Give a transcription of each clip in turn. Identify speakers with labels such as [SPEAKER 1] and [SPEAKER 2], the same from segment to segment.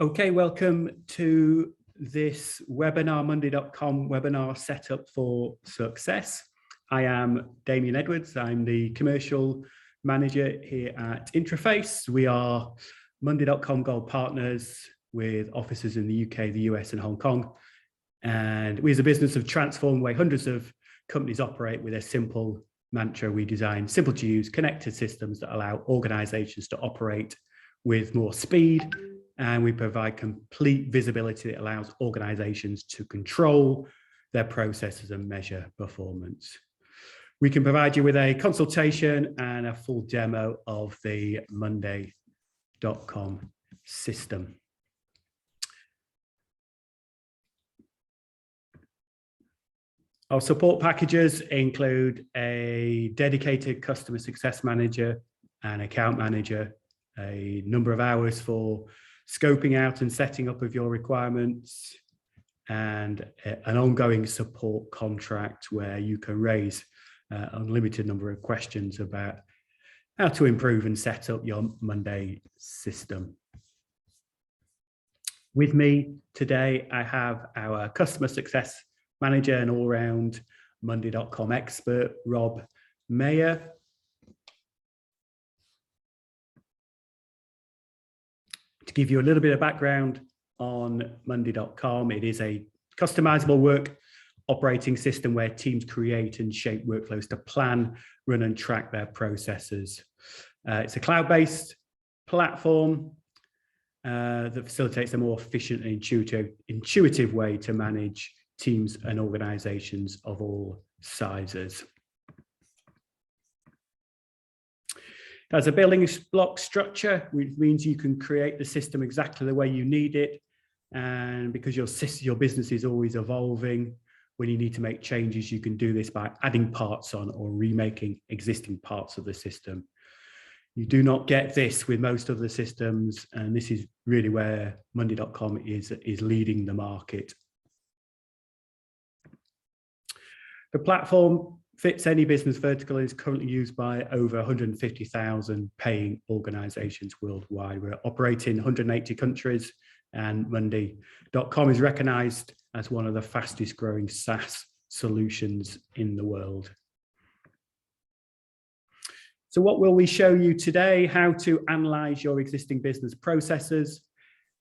[SPEAKER 1] Okay, welcome to this webinar, Monday.com webinar Setup for Success. I am Damien Edwards. I'm the commercial manager here at Intraface. We are Monday.com Gold partners with offices in the UK, the US and Hong Kong. And we as a business have transformed the way hundreds of companies operate with a simple mantra. We design simple to use connected systems that allow organizations to operate with more speed, and we provide complete visibility that allows organizations to control their processes and measure performance. We can provide you with a consultation and a full demo of the Monday.com system. Our support packages include a dedicated customer success manager, an account manager, a number of hours for scoping out and setting up of your requirements, and an ongoing support contract where you can raise an unlimited number of questions about how to improve and set up your Monday system. With me today, I have our customer success manager and all-round Monday.com expert, Rob Mayer. To give you a little bit of background on Monday.com, it is a customizable work operating system where teams create and shape workflows to plan, run and track their processes. It's a cloud-based platform that facilitates a more efficient and intuitive way to manage teams and organizations of all sizes. As a building block structure, which means you can create the system exactly the way you need it. And because your business is always evolving, when you need to make changes, you can do this by adding parts on or remaking existing parts of the system. You do not get this with most of the systems, and this is really where Monday.com is leading the market. The platform fits any business vertical and is currently used by over 150,000 paying organizations worldwide. We're operating in 180 countries, and Monday.com is recognized as one of the fastest growing SaaS solutions in the world. So what will we show you today? How to analyze your existing business processes,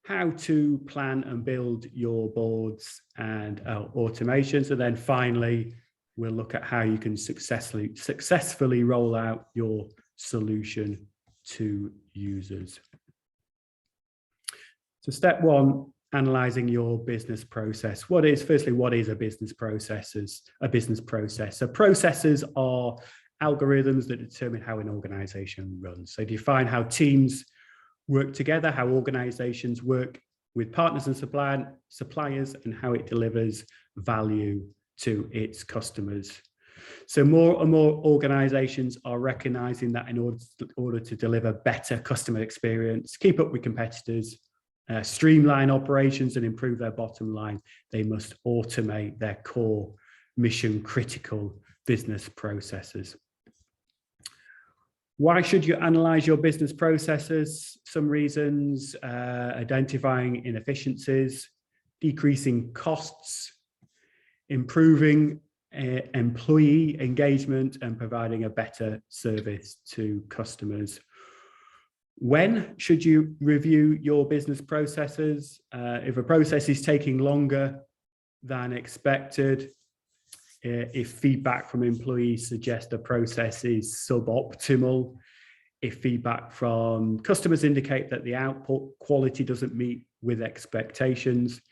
[SPEAKER 1] how to plan and build your boards and automations, and then finally, we'll look at how you can successfully roll out your solution to users. So step one, analyzing your business process. Firstly, what is a business process? So processes are algorithms that determine how an organization runs. So define how teams work together, how organizations work with partners and suppliers, and how it delivers value to its customers. So more and more organizations are recognizing that in order to deliver better customer experience, keep up with competitors, streamline operations and improve their bottom line, they must automate their core mission critical business processes. Why should you analyze your business processes? Some reasons: identifying inefficiencies, decreasing costs, improving employee engagement, and providing a better service to customers. When should you review your business processes? If a process is taking longer than expected, if feedback from employees suggests a process is suboptimal, if feedback from customers indicate that the output quality doesn't meet with expectations,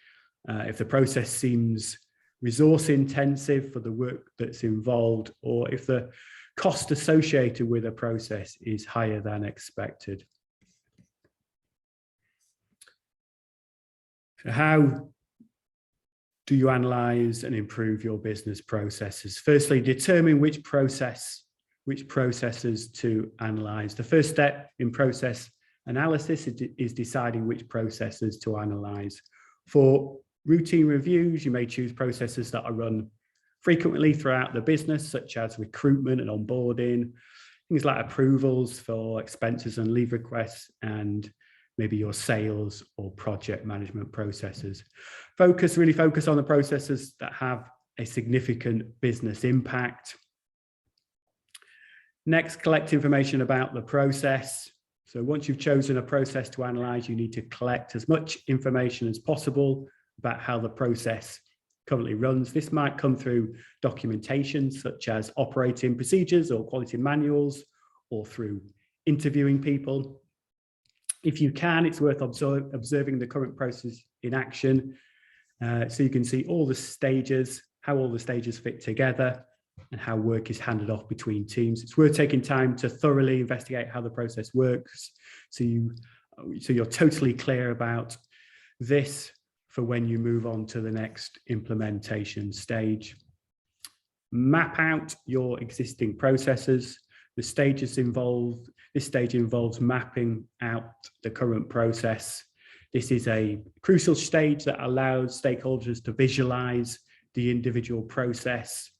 [SPEAKER 1] if the process seems resource intensive for the work that's involved, or if the cost associated with a process is higher than expected. So how do you analyze and improve your business processes? Firstly, determine which processes to analyze. The first step in process analysis is deciding which processes to analyze. For routine reviews, you may choose processes that are run frequently throughout the business, such as recruitment and onboarding, things like approvals for expenses and leave requests, and maybe your sales or project management processes. Really focus on the processes that have a significant business impact. Next, collect information about the process. So once you've chosen a process to analyze, you need to collect as much information as possible about how the process currently runs. This might come through documentation such as operating procedures or quality manuals, or through interviewing people. If you can, it's worth observing the current process in action, so you can see all the stages, how all the stages fit together, and how work is handed off between teams. It's worth taking time to thoroughly investigate how the process works, so you're totally clear about this for when you move on to the next implementation stage. Map out your existing processes. This stage involves mapping out the current process. This is a crucial stage that allows stakeholders to visualize the individual process.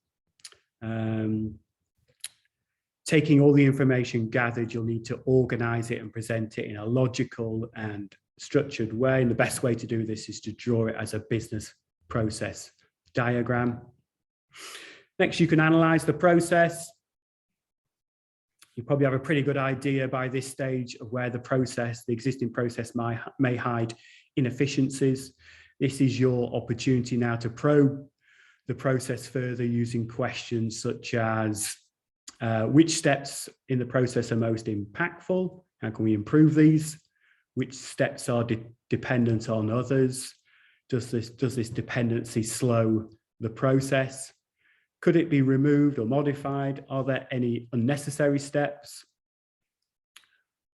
[SPEAKER 1] Taking all the information gathered, you'll need to organize it and present it in a logical and structured way. And the best way to do this is to draw it as a business process diagram. Next, you can analyze the process. You probably have a pretty good idea by this stage of where the existing process may hide inefficiencies. This is your opportunity now to probe the process further using questions such as which steps in the process are most impactful? How can we improve these? Which steps are dependent on others? Does this dependency slow the process? Could it be removed or modified? Are there any unnecessary steps?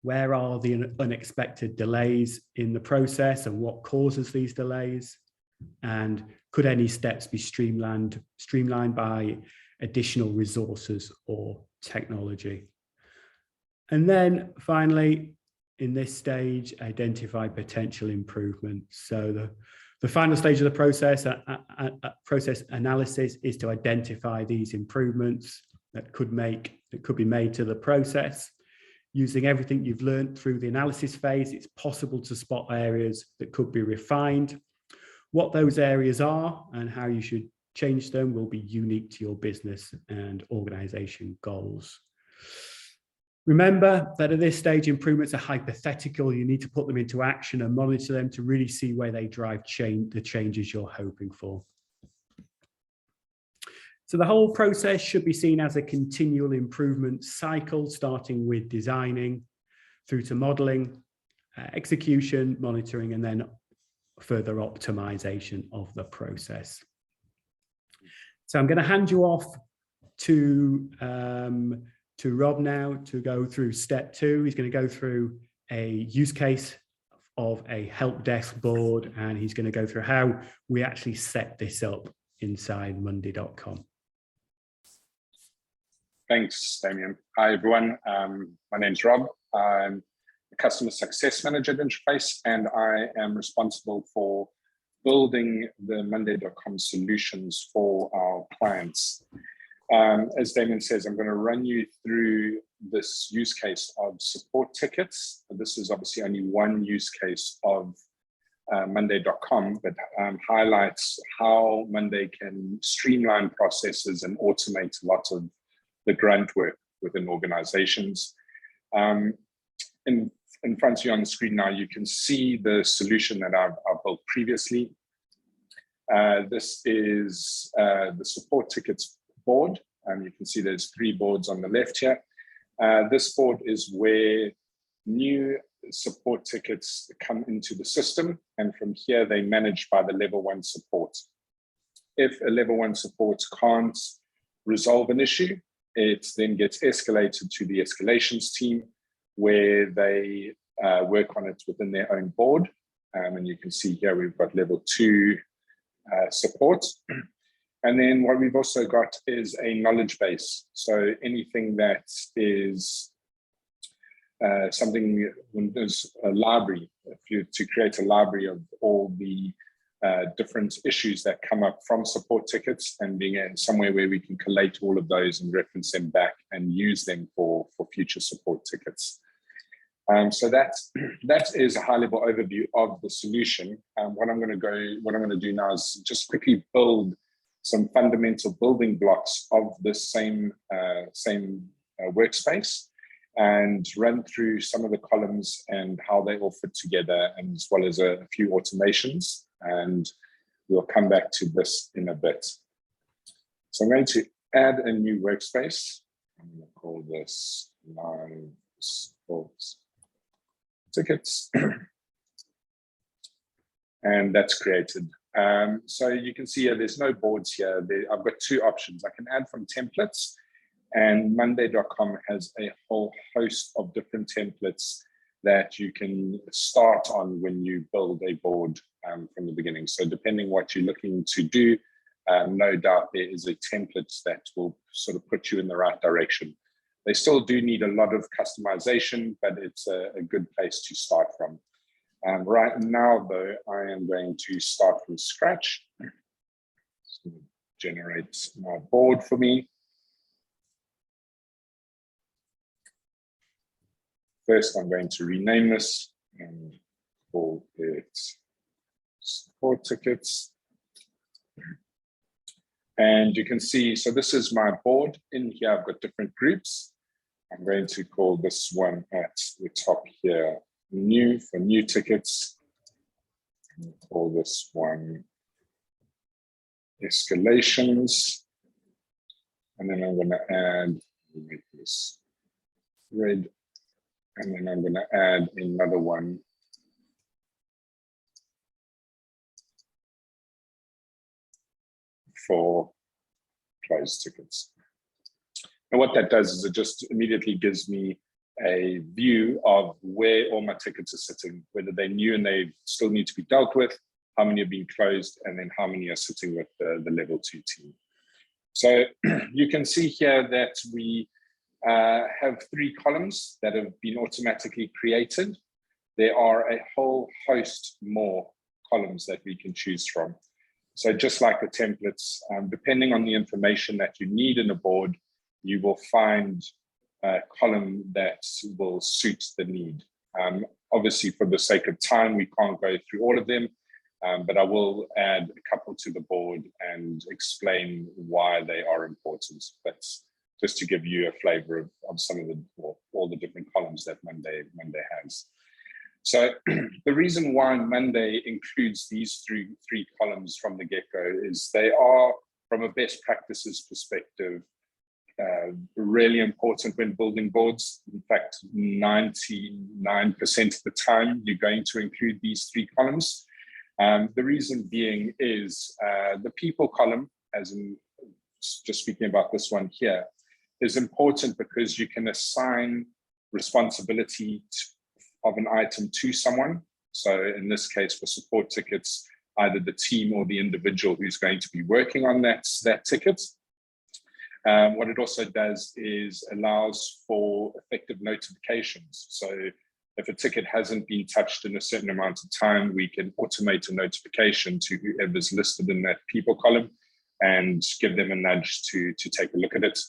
[SPEAKER 1] Where are the unexpected delays in the process and what causes these delays? And could any steps be streamlined by additional resources or technology? And then finally, in this stage, identify potential improvements. So the final stage of the process, process analysis, is to identify these improvements that could be made to the process. Using everything you've learned through the analysis phase, it's possible to spot areas that could be refined. What those areas are and how you should change them will be unique to your business and organization goals. Remember that at this stage, improvements are hypothetical. You need to put them into action and monitor them to really see where they drive the changes you're hoping for. So the whole process should be seen as a continual improvement cycle, starting with designing through to modeling, execution, monitoring, and then further optimization of the process. So I'm going to hand you off to Rob now to go through step 2. He's going to go through a use case of a help desk board, and he's going to go through how we actually set this up inside Monday.com.
[SPEAKER 2] Thanks, Damien. Hi, everyone. My name's Rob. I'm the Customer Success Manager at Interface, and I am responsible for building the Monday.com solutions for our clients. As Damien says, I'm going to run you through this use case of support tickets. This is obviously only one use case of Monday.com, but highlights how Monday can streamline processes and automate a lot of the grunt work within organizations. In front of you on the screen now, you can see the solution that I've built previously. This is the support tickets board. You can see there's 3 boards on the left here. This board is where new support tickets come into the system, and from here they're managed by the level 1 support. If a level 1 support can't resolve an issue, it then gets escalated to the escalations team, where they work on it within their own board. And you can see here we've got level 2 support. And then what we've also got is a knowledge base. So anything that is something, when there's a library, to create a library of all the different issues that come up from support tickets, and being somewhere where we can collate all of those and reference them back and use them for future support tickets. So that is a high-level overview of the solution. What I'm going to do now is just quickly build some fundamental building blocks of this same workspace, and run through some of the columns and how they all fit together, and as well as a few automations. And we'll come back to this in a bit. So I'm going to add a new workspace. I'm going to call this live sports tickets. And that's created. So you can see here, there's no boards here. I've got two options. I can add from templates, and Monday.com has a whole host of different templates that you can start on when you build a board from the beginning. So depending what you're looking to do, no doubt there is a template that will sort of put you in the right direction. They still do need a lot of customization, but it's a good place to start from. Right now, though, I am going to start from scratch. So generate my board for me. First, I'm going to rename this and call it support tickets. And you can see, so this is my board. In here, I've got different groups. I'm going to call this one at the top here, new, for new tickets. Call this one escalations. And then I'm going to add, make this red. And then I'm going to add another one for closed tickets. And what that does is it just immediately gives me a view of where all my tickets are sitting, whether they're new and they still need to be dealt with, how many are being closed, and then how many are sitting with the level 2 team. So you can see here that we have 3 columns that have been automatically created. There are a whole host more columns that we can choose from. So just like the templates, depending on the information that you need in a board, you will find a column that will suit the need. Obviously, for the sake of time, we can't go through all of them, but I will add a couple to the board and explain why they are important. But just to give you a flavor of some of the, or all the different columns that Monday has. So the reason why Monday includes these three columns from the get-go is they are, from a best practices perspective, really important when building boards. In fact, 99% of the time, you're going to include these 3 columns. The reason being is the people column, as in just speaking about this one here, is important because you can assign responsibility of an item to someone. So in this case, for support tickets, either the team or the individual who's going to be working on that ticket. What it also does is allows for effective notifications. So if a ticket hasn't been touched in a certain amount of time, we can automate a notification to whoever's listed in that people column and give them a nudge to take a look at it.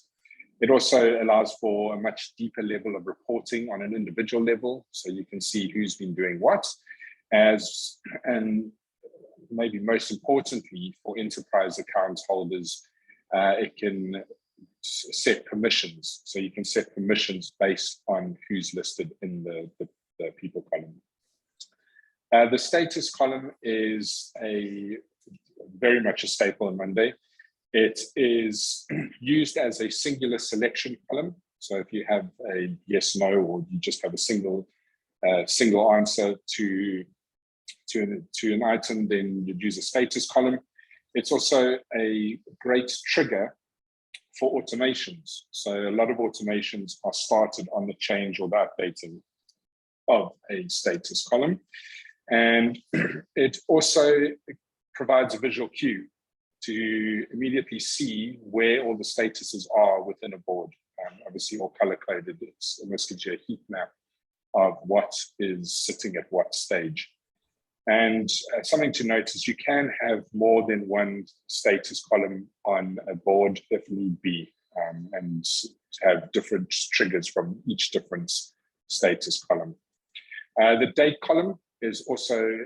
[SPEAKER 2] It also allows for a much deeper level of reporting on an individual level, so you can see who's been doing what. And maybe most importantly, for enterprise account holders, it can set permissions. So you can set permissions based on who's listed in the people column. The status column is very much a staple on Monday. It is used as a singular selection column. So if you have a yes, no, or you just have a single answer to an item, then you'd use a status column. It's also a great trigger for automations. So a lot of automations are started on the change or the updating of a status column. And it also provides a visual cue to immediately see where all the statuses are within a board. Obviously, all color-coded, it's almost gives you a heat map of what is sitting at what stage. And something to note is you can have more than one status column on a board if need be, and have different triggers from each different status column. The date column is also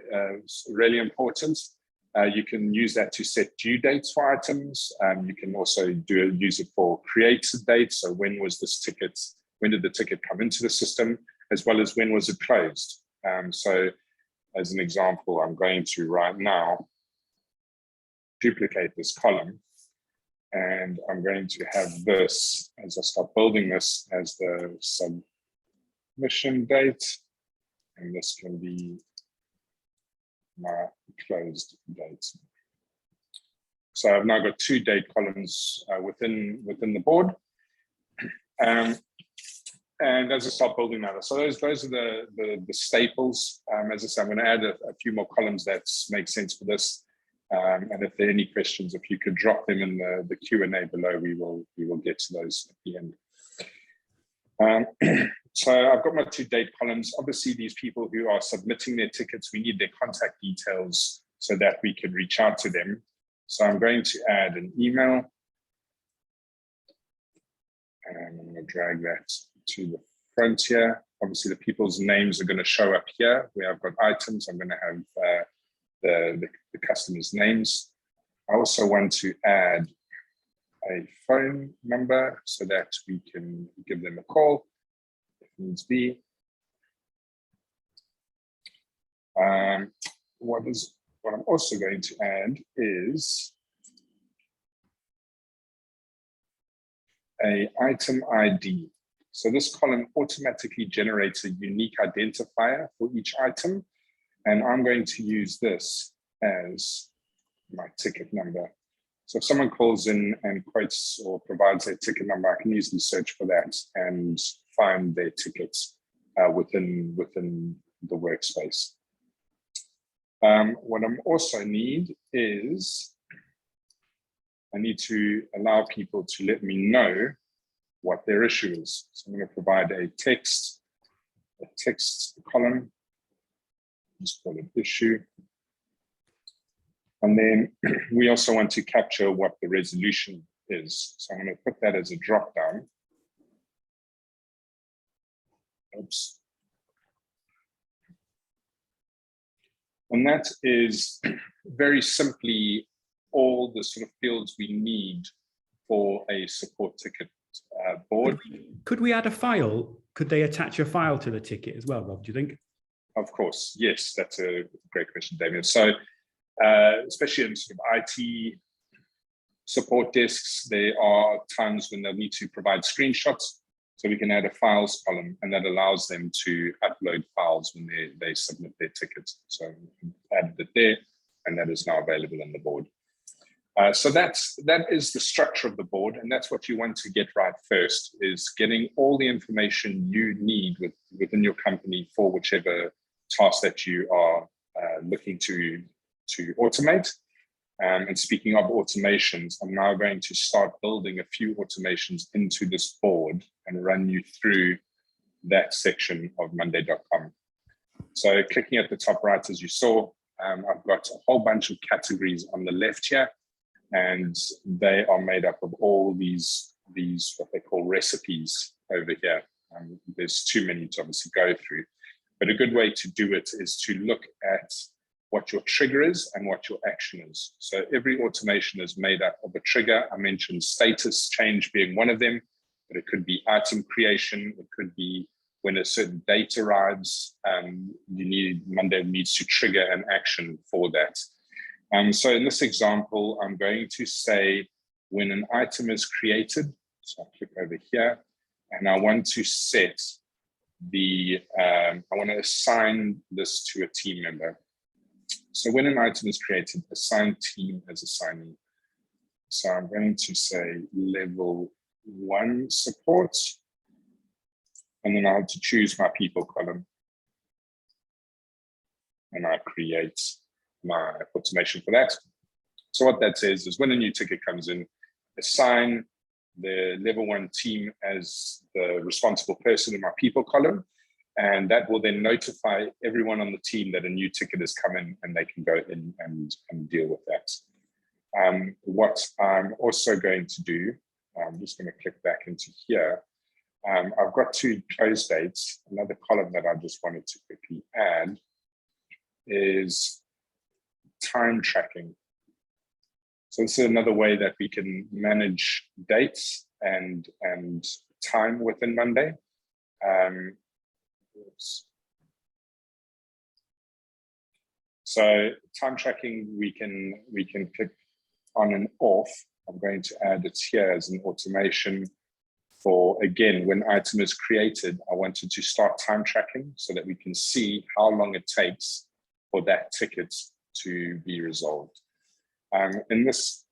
[SPEAKER 2] really important. You can use that to set due dates for items. You can also use it for created dates. So when was this ticket, when did the ticket come into the system, as well as when was it closed. So as an example, I'm going to right now duplicate this column, and I'm going to have this, as I start building this, as the submission date, and this can be my closed date. So I've now got 2 date columns within the board. And as I start building that, so those are the staples. As I said, I'm going to add a few more columns that make sense for this. And if there are any questions, if you could drop them in the Q&A below, we will get to those at the end. So I've got my 2 date columns. Obviously, these people who are submitting their tickets, we need their contact details so that we can reach out to them. So I'm going to add an email, and I'm going to drag that to the front here. Obviously, the people's names are going to show up here where I've got items. I'm going to have the customers' names. I also want to add a phone number so that we can give them a call if needs be. What I'm also going to add is an item ID. So this column automatically generates a unique identifier for each item. And I'm going to use this as my ticket number. So if someone calls in and quotes or provides their ticket number, I can easily search for that and find their tickets within the workspace. What I also need is, I need to allow people to let me know what their issue is. So I'm going to provide a text column. Just call it issue. And then we also want to capture what the resolution is. So I'm going to put that as a drop down. Oops. And that is very simply all the sort of fields we need for a support ticket board.
[SPEAKER 1] Could we add a file? Could they attach a file to the ticket as well, Rob, do you think?
[SPEAKER 2] Of course, yes, that's a great question, Damien. So especially in sort of IT support desks, there are times when they'll need to provide screenshots. So we can add a files column, and that allows them to upload files when they submit their tickets. So we added it there, and that is now available on the board. So that is the structure of the board, and that's what you want to get right first, is getting all the information you need within your company for whichever task that you are looking to automate. And speaking of automations, I'm now going to start building a few automations into this board and run you through that section of Monday.com. So clicking at the top right, as you saw, I've got a whole bunch of categories on the left here, and they are made up of all these what they call recipes over here. There's too many to obviously go through, but a good way to do it is to look at what your trigger is and what your action is. So every automation is made up of a trigger. I mentioned status change being one of them, but it could be item creation. It could be when a certain date arrives, Monday needs to trigger an action for that. So in this example, I'm going to say when an item is created, so I'll click over here, and I want to set I want to assign this to a team member. So when an item is created, assign team as assignee. So I'm going to say level 1 support, and then I have to choose my people column. And I create my automation for that. So what that says is when a new ticket comes in, assign the level 1 team as the responsible person in my people column. And that will then notify everyone on the team that a new ticket has come in, and they can go in and deal with that. What I'm also going to do, I'm just going to click back into here. I've got two close dates. Another column that I just wanted to quickly add is time tracking. So this is another way that we can manage dates and time within Monday. So time tracking, we can click on and off. I'm going to add it here as an automation for, again, when item is created, I wanted to start time tracking so that we can see how long it takes for that ticket to be resolved. In this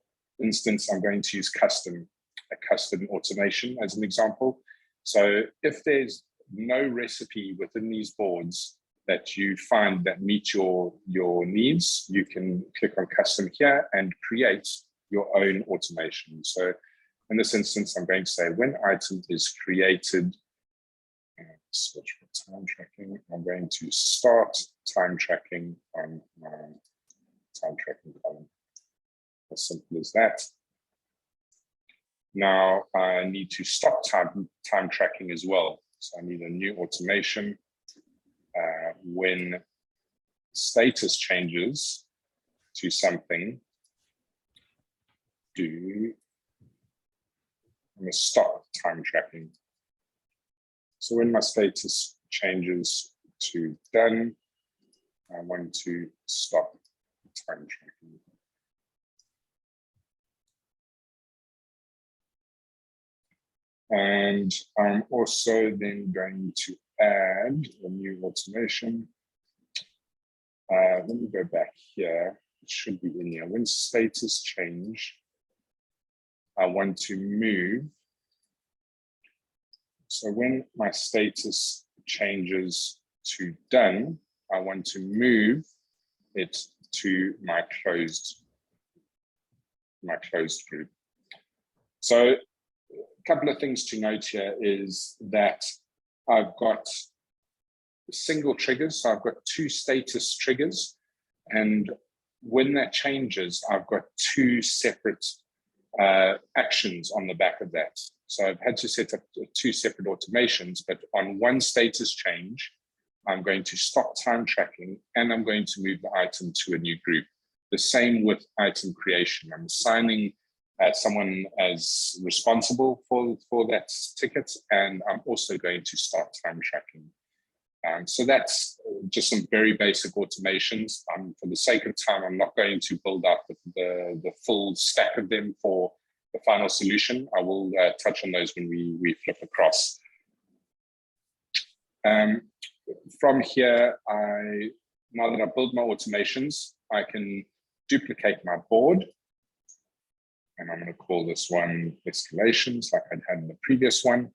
[SPEAKER 2] instance, I'm going to use a custom automation as an example. So if there's no recipe within these boards that you find that meet your needs, you can click on custom here and create your own automation. So in this instance, I'm going to say when item is created, switch for time tracking, I'm going to start time tracking on my time tracking column. As simple as that. Now I need to stop time tracking as well. So I need a new automation. When status changes to something, I'm going to stop time tracking. So when my status changes to done, I want to stop time tracking. And I'm also then going to add a new automation. Let me go back here. It should be in here. When status change, I want to move. So when my status changes to done, I want to move it to my closed group. So a couple of things to note here is that I've got single triggers. So I've got two status triggers. And when that changes, I've got two separate actions on the back of that. So I've had to set up two separate automations, but on one status change, I'm going to stop time tracking and I'm going to move the item to a new group. The same with item creation. I'm assigning someone as responsible for that ticket, and I'm also going to start time tracking. So that's just some very basic automations. For the sake of time, I'm not going to build up the full stack of them for the final solution. I will touch on those when we flip across. From here, now that I've built my automations, I can duplicate my board. And I'm going to call this one escalations, like I'd had in the previous one.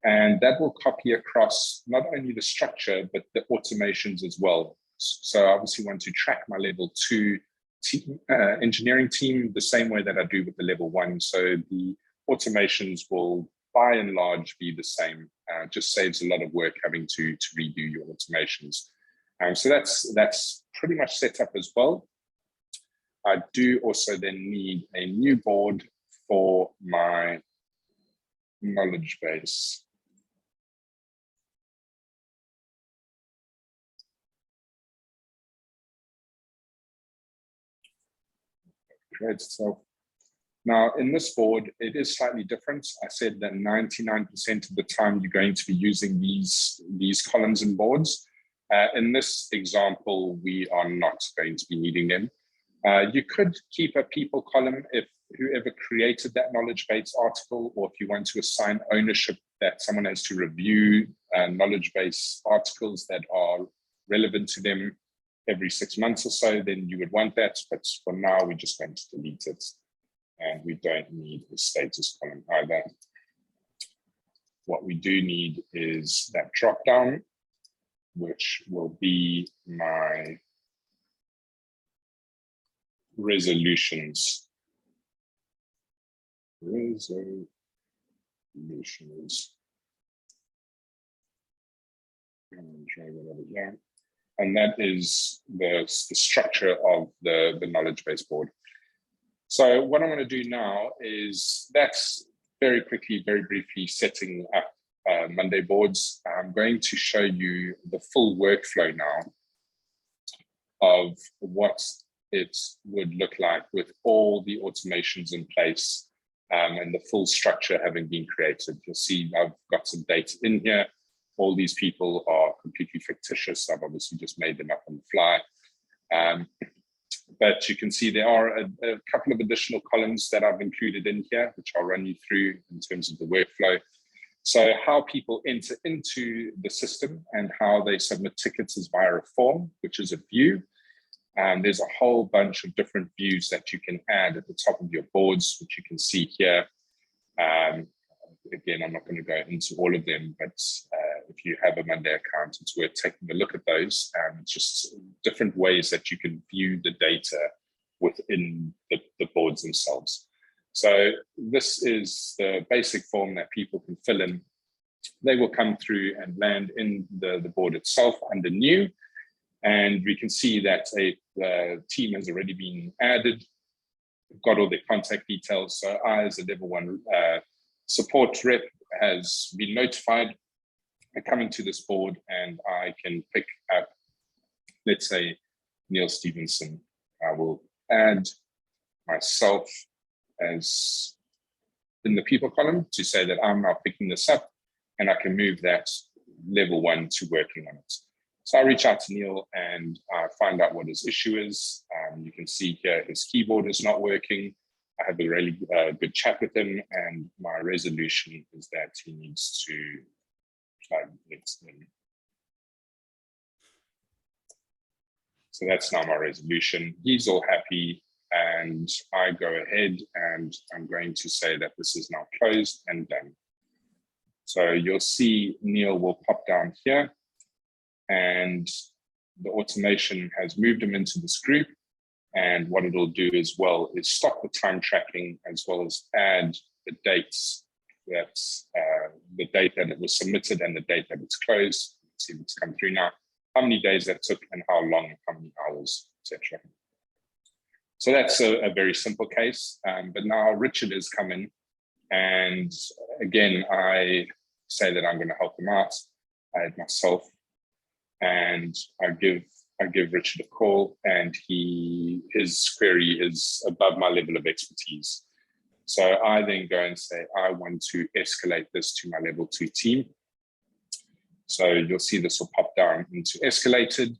[SPEAKER 2] And that will copy across not only the structure, but the automations as well. So I obviously want to track my level 2 engineering team the same way that I do with the level 1. So the automations will, by and large, be the same. Just saves a lot of work having to redo your automations. So that's pretty much set up as well. I do also then need a new board for my knowledge base. Create itself. Now, in this board, it is slightly different. I said that 99% of the time you're going to be using these columns and boards. In this example, we are not going to be needing them. You could keep a people column if whoever created that knowledge base article, or if you want to assign ownership that someone has to review knowledge base articles that are relevant to them every 6 months or so, then you would want that. But for now, we're just going to delete it. And we don't need a status column either. What we do need is that drop down, which will be my resolutions. And that is the structure of the knowledge base board. So what I'm going to do now is that's very quickly, very briefly setting up Monday boards. I'm going to show you the full workflow now of what it would look like with all the automations in place and the full structure having been created. You'll see I've got some data in here. All these people are completely fictitious. I've obviously just made them up on the fly. But you can see there are a couple of additional columns that I've included in here, which I'll run you through in terms of the workflow. So how people enter into the system and how they submit tickets is via a form, which is a view. There's a whole bunch of different views that you can add at the top of your boards, which you can see here. Again, I'm not going to go into all of them, but if you have a Monday account, it's worth taking a look at those. Just different ways that you can view the data within the boards themselves. So this is the basic form that people can fill in. They will come through and land in the board itself under new. And we can see that a team has already been added. We've got all their contact details. So I, as a level 1 support rep, has been notified. I come into this board and I can pick up, let's say, Neil Stevenson. I will add myself as in the people column to say that I'm now picking this up, and I can move that level 1 to working on it. So I reach out to Neil and I find out what his issue is. You can see here his keyboard is not working. I have a really good chat with him, and my resolution is that he needs to plug it in. So that's now my resolution. He's all happy, and I go ahead and I'm going to say that this is now closed and done. So you'll see Neil will pop down here, and the automation has moved him into this group. And what it'll do as well is stop the time tracking, as well as add the dates that's the date that it was submitted and the date that it's closed. See if it's come through now, how many days that took and how long, how many hours, etc. So that's a very simple case. But now Richard has come in, and again, I say that I'm going to help him out. I add myself, and I give Richard a call, and his query is above my level of expertise. So I then go and say, I want to escalate this to my level 2 team. So you'll see this will pop down into escalated.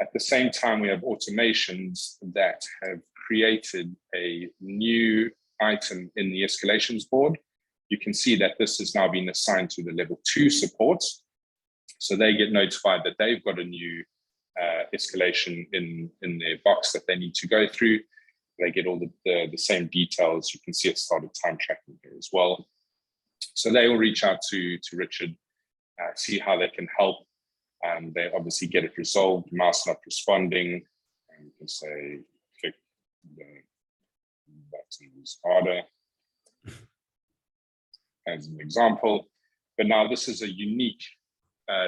[SPEAKER 2] At the same time, we have automations that have created a new item in the escalations board. You can see that this has now been assigned to the level 2 support. So they get notified that they've got a new escalation in their box that they need to go through. They get all the same details. You can see it started time tracking here as well. So they will reach out to Richard, see how they can help. They obviously get it resolved, mouse not responding, and you can say, click the buttons harder as an example. But now this is a unique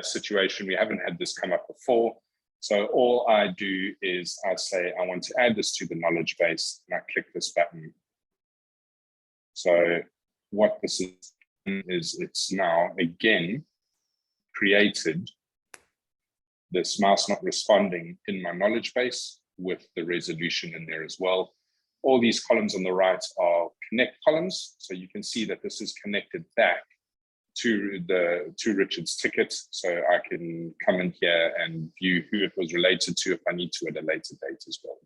[SPEAKER 2] situation. We haven't had this come up before. So all I do is I say, I want to add this to the knowledge base, and I click this button. So what this is it's now again created this mouse not responding in my knowledge base with the resolution in there as well. All these columns on the right are connect columns. So you can see that this is connected back to Richard's ticket. So I can come in here and view who it was related to if I need to at a later date as well.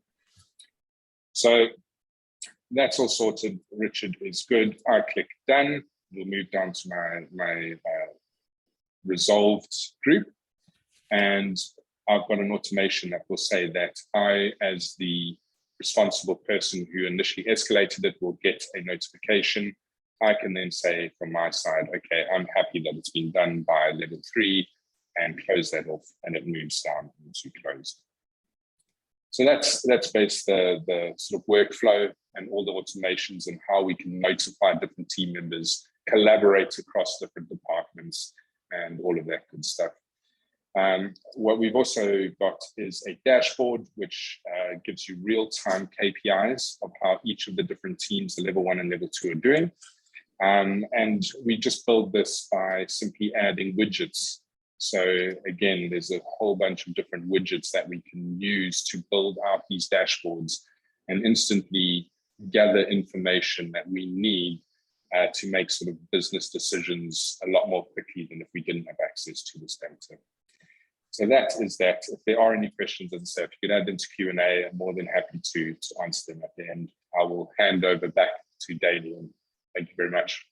[SPEAKER 2] So that's all sorted. Richard is good. I click done. We'll move down to my resolved group. And I've got an automation that will say that I, as the responsible person who initially escalated it, will get a notification. I can then say from my side, okay, I'm happy that it's been done by level 3 and close that off, and it moves down into closed. So that's based the sort of workflow and all the automations and how we can notify different team members, collaborate across different departments, and all of that good stuff. What we've also got is a dashboard, which gives you real-time KPIs of how each of the different teams, the level 1 and level 2, are doing. And we just build this by simply adding widgets. So again, there's a whole bunch of different widgets that we can use to build out these dashboards and instantly gather information that we need to make sort of business decisions a lot more quickly than if we didn't have access to this data. So that is that. If there are any questions, as I said, if you could add them to Q&A, I'm more than happy to answer them at the end. I will hand over back to Damien. Thank you very much.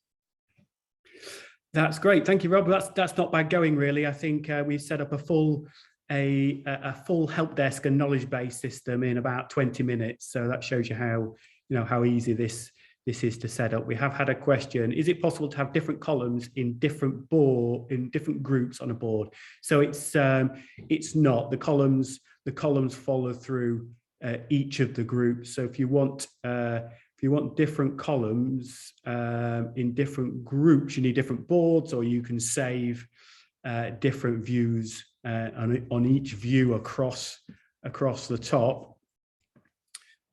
[SPEAKER 1] That's great. Thank you, Rob. That's not bad going, really. I think we've set up a full help desk and knowledge base system in about 20 minutes. So that shows you how easy this is to set up. We have had a question: is it possible to have different columns in different groups on a board? So it's not. The columns follow through each of the groups. So if you want different columns in different groups, you need different boards, or you can save different views on each view across the top.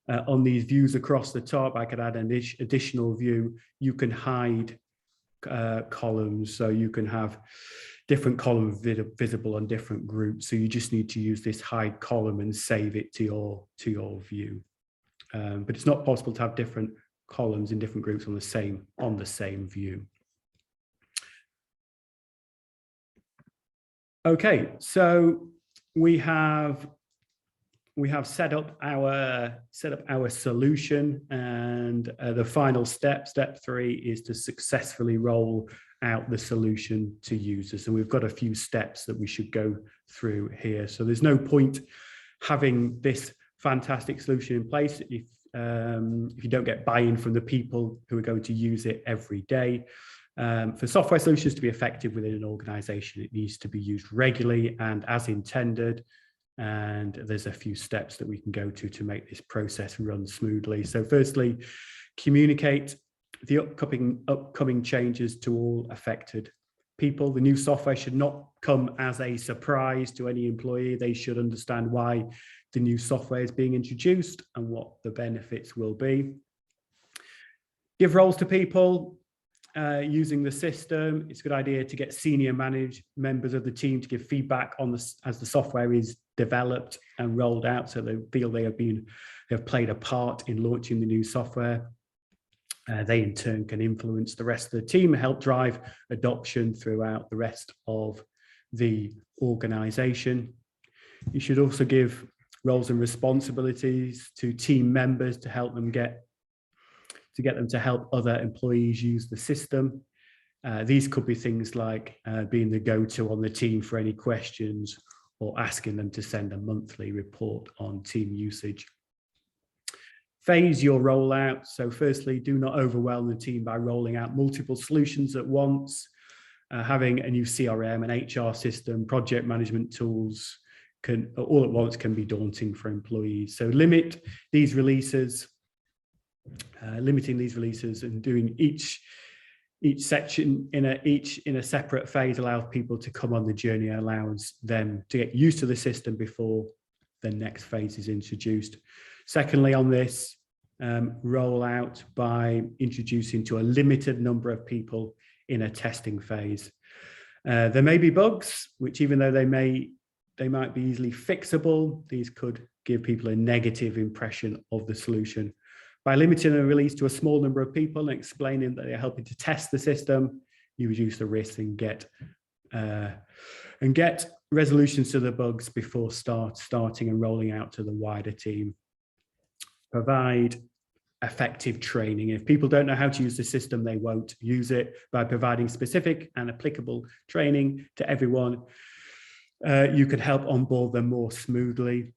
[SPEAKER 1] On these views across the top, I could add an additional view. You can hide columns, so you can have different columns visible on different groups. So you just need to use this hide column and save it to your view. But it's not possible to have different columns in different groups on the same view. Okay, so we have set up our solution, and the final step 3, is to successfully roll out the solution to users. And we've got a few steps that we should go through here. So there's no point having this fantastic solution in place if you don't get buy-in from the people who are going to use it every day. For software solutions to be effective within an organization, it needs to be used regularly and as intended. And there's a few steps that we can go to make this process run smoothly. So firstly, communicate the upcoming changes to all affected people. The new software should not come as a surprise to any employee. They should understand why the new software is being introduced and what the benefits will be. Give roles to people using the system. It's a good idea to get senior members of the team to give feedback on as the software is developed and rolled out, so they feel they have played a part in launching the new software. They in turn can influence the rest of the team and help drive adoption throughout the rest of the organization. You should also give roles and responsibilities to team members to help them get them to help other employees use the system. These could be things like being the go-to on the team for any questions, or asking them to send a monthly report on team usage. Phase your rollout. So firstly, do not overwhelm the team by rolling out multiple solutions at once. Having a new CRM and HR system, project management tools all at once can be daunting for employees. So limiting these releases and doing each section in a separate phase allows people to come on the journey, allows them to get used to the system before the next phase is introduced. Secondly, on this, roll out by introducing to a limited number of people in a testing phase. There may be bugs, which even though they might be easily fixable, these could give people a negative impression of the solution. By limiting a release to a small number of people and explaining that they're helping to test the system, you reduce the risk and get resolutions to the bugs before starting and rolling out to the wider team. Provide effective training. If people don't know how to use the system, they won't use it. By providing specific and applicable training to everyone, you can help onboard them more smoothly.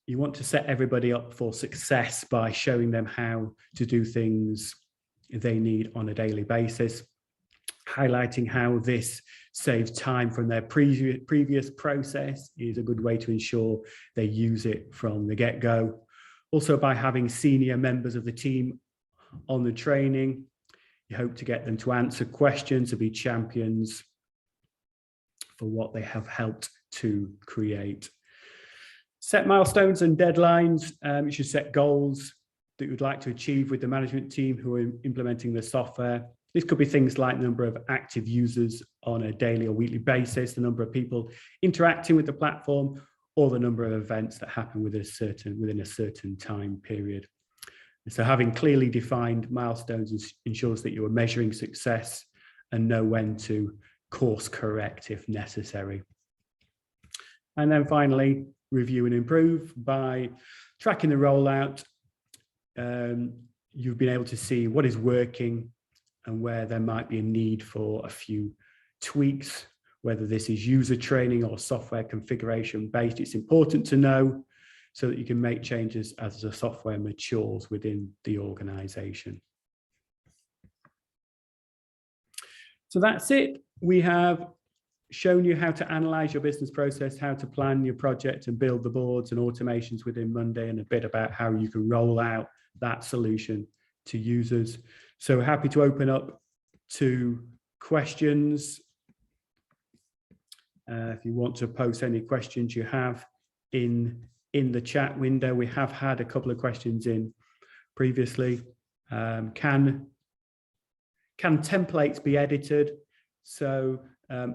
[SPEAKER 1] You want to set everybody up for success by showing them how to do things they need on a daily basis. Highlighting how this saves time from their previous process is a good way to ensure they use it from the get-go. Also, by having senior members of the team on the training, you hope to get them to answer questions, to be champions for what they have helped to create. Set milestones and deadlines. You should set goals that you would like to achieve with the management team who are implementing the software. This could be things like the number of active users on a daily or weekly basis, the number of people interacting with the platform, or the number of events that happen within a certain time period. And so having clearly defined milestones ensures that you are measuring success and know when to course correct if necessary. And then finally, review and improve. By tracking the rollout, you've been able to see what is working and where there might be a need for a few tweaks, whether this is user training or software configuration based. It's important to know so that you can make changes as the software matures within the organization. So that's it. We have shown you how to analyze your business process, how to plan your project and build the boards and automations within Monday, and a bit about how you can roll out that solution to users. So we're happy to open up to questions. If you want to post any questions you have in the chat window, we have had a couple of questions in previously. Can templates be edited? So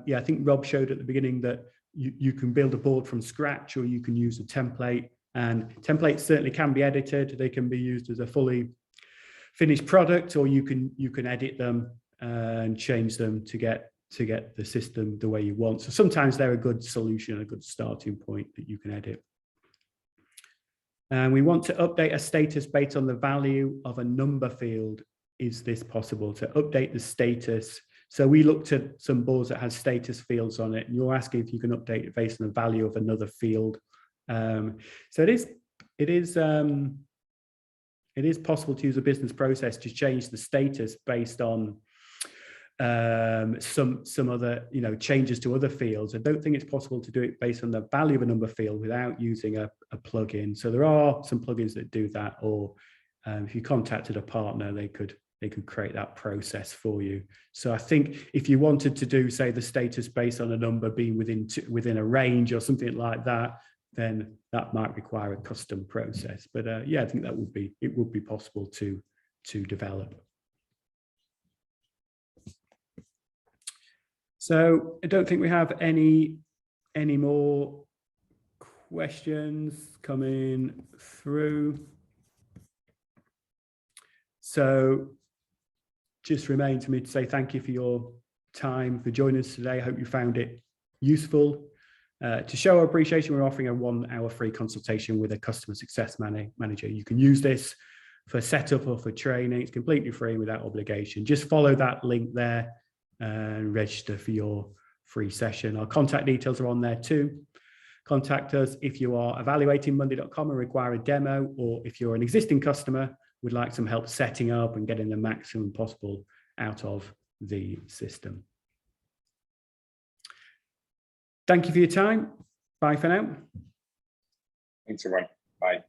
[SPEAKER 1] yeah, I think Rob showed at the beginning that you can build a board from scratch, or you can use a template, and templates certainly can be edited. They can be used as a fully finished product, or you can edit them and change them to get the system the way you want. So sometimes they're a good solution, a good starting point that you can edit. And we want to update a status based on the value of a number field. Is this possible to update the status? So we looked at some boards that has status fields on it, and you're asking if you can update it based on the value of another field. So it is possible to use a business process to change the status based on some other, changes to other fields. I don't think it's possible to do it based on the value of a number field without using a plugin. So there are some plugins that do that, or if you contacted a partner, they could create that process for you. So I think if you wanted to do, say, the status based on a number being within a range or something like that, then that might require a custom process. But yeah, I think that would be possible to develop. So I don't think we have any more questions coming through. So just remains for me to say thank you for your time, for joining us today. I hope you found it useful. To show our appreciation, we're offering a 1-hour free consultation with a customer success manager. You can use this for setup or for training. It's completely free without obligation. Just follow that link there and register for your free session. Our contact details are on there too. Contact us if you are evaluating Monday.com and require a demo, or if you're an existing customer, would like some help setting up and getting the maximum possible out of the system. Thank you for your time. Bye for now.
[SPEAKER 2] Thanks, everyone. Bye.